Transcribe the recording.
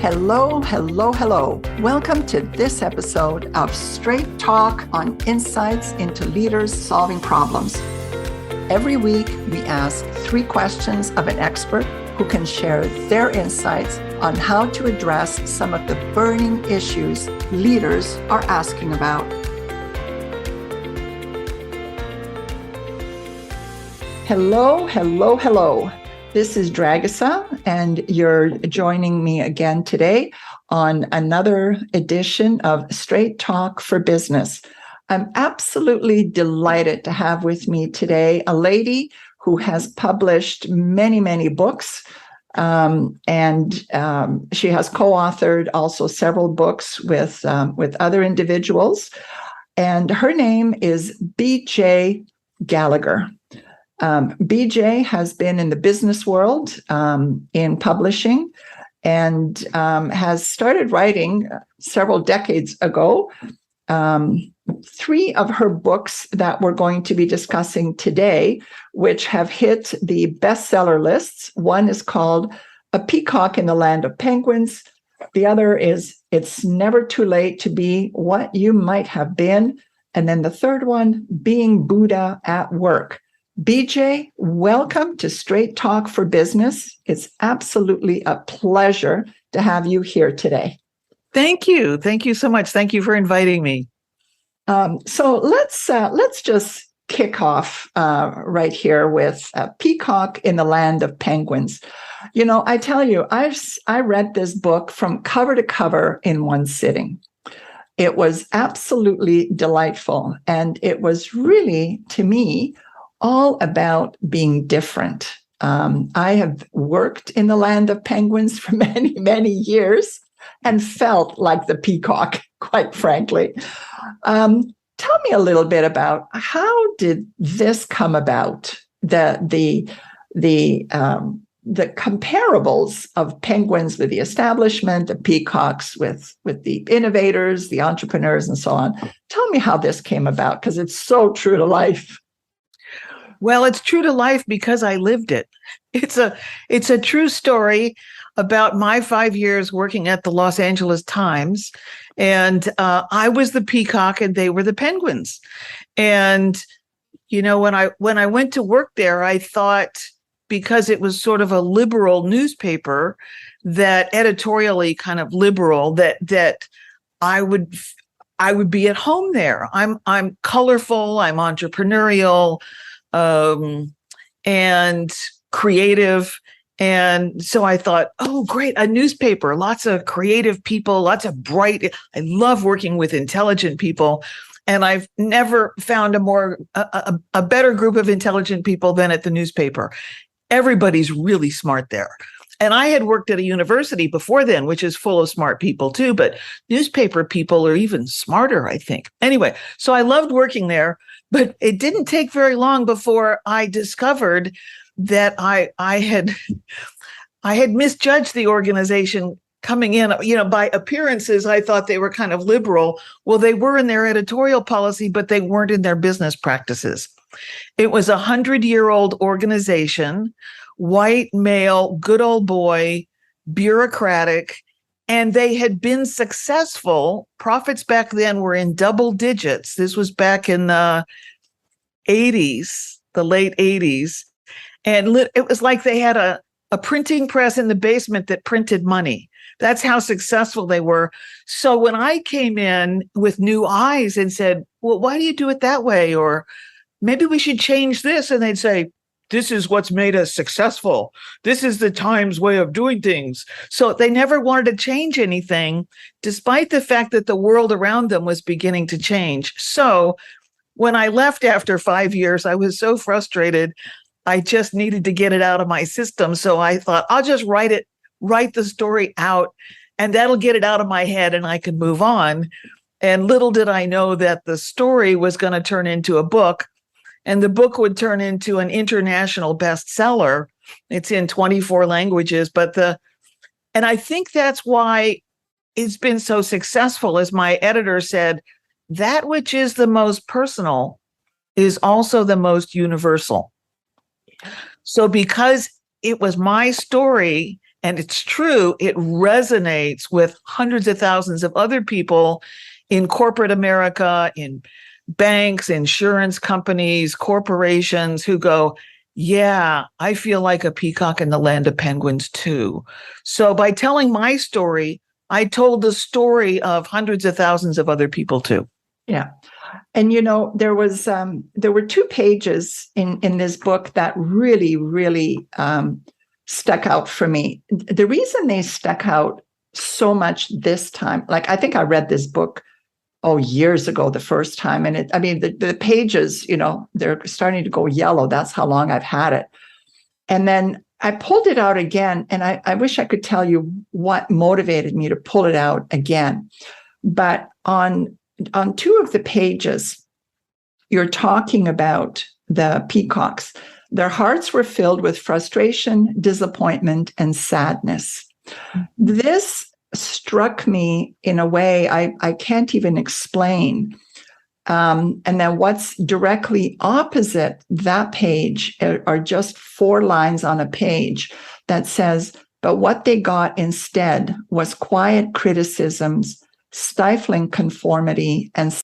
Hello, hello, hello. Welcome to this episode of Straight Talk on insights into leaders solving problems. Every week, we ask 3 questions of an expert who can share their insights on how to address some of the burning issues leaders are asking about. Hello, hello, hello. This is Dragasa, and you're joining me again today on another edition of Straight Talk for Business. I'm absolutely delighted to have with me today a lady who has published many, many books, and she has co-authored also several books with other individuals. And her name is B.J. Gallagher. BJ has been in the business world in publishing and has started writing several decades ago. 3 of her books that we're going to be discussing today, which have hit the bestseller lists. One is called A Peacock in the Land of Penguins. The other is It's Never Too Late to Be What You Might Have Been. And then the third one, Being Buddha at Work. BJ, welcome to Straight Talk for Business. It's absolutely a pleasure to have you here today. Thank you. Thank you so much. Thank you for inviting me. So let's just kick off right here with Peacock in the Land of Penguins. You know, I tell you, I read this book from cover to cover in one sitting. It was absolutely delightful, and it was really, to me, all about being different. I have worked in the land of penguins for many, many years and felt like the peacock, quite frankly. Tell me a little bit about how did this come about? The comparables of penguins with the establishment, the peacocks with the innovators, the entrepreneurs, and so on. Tell me how this came about, because it's so true to life. Well, it's true to life because I lived it. It's a true story about my 5 years working at the Los Angeles Times. And I was the peacock and they were the penguins. And, you know, when I went to work there, I thought, because it was sort of a liberal newspaper, that editorially kind of liberal, that I would be at home there. I'm colorful, I'm entrepreneurial, and creative. And so I thought, oh, great, a newspaper, lots of creative people, lots of bright. I love working with intelligent people. And I've never found a better group of intelligent people than at the newspaper. Everybody's really smart there. And I had worked at a university before then, which is full of smart people too, but newspaper people are even smarter, I think. Anyway, so I loved working there, but it didn't take very long before I discovered that I had misjudged the organization coming in. You know, by appearances, I thought they were kind of liberal. Well, they were in their editorial policy, but they weren't in their business practices. It was a 100-year-old organization, white, male, good old boy, bureaucratic, and they had been successful. Profits back then were in double digits. This was back in the 80s, the late 80s. And it was like they had a printing press in the basement that printed money. That's how successful they were. So when I came in with new eyes and said, well, why do you do it that way? Or maybe we should change this. And they'd say, this is what's made us successful. This is the Times way of doing things. So they never wanted to change anything, despite the fact that the world around them was beginning to change. So when I left after 5 years, I was so frustrated. I just needed to get it out of my system. So I thought, I'll just write the story out, and that'll get it out of my head and I can move on. And little did I know that the story was going to turn into a book. And the book would turn into an international bestseller. It's in 24 languages, and I think that's why it's been so successful. As my editor said, that which is the most personal is also the most universal. So because it was my story And it's true, it resonates with hundreds of thousands of other people in corporate America, in banks, insurance companies, corporations who go, yeah, I feel like a peacock in the land of penguins too. So by telling my story, I told the story of hundreds of thousands of other people too. Yeah. And there were 2 pages in this book that really stuck out for me. The reason they stuck out so much this time, like I think I read this book years ago the first time, and the pages, they're starting to go yellow. That's how long I've had it. And then I pulled it out again, and I wish I could tell you what motivated me to pull it out again. But on 2 of the pages, you're talking about the peacocks. Their hearts were filled with frustration, disappointment, and sadness. This struck me in a way I can't even explain. And then what's directly opposite that page are just 4 lines on a page that says, but what they got instead was quiet criticisms, stifling conformity, and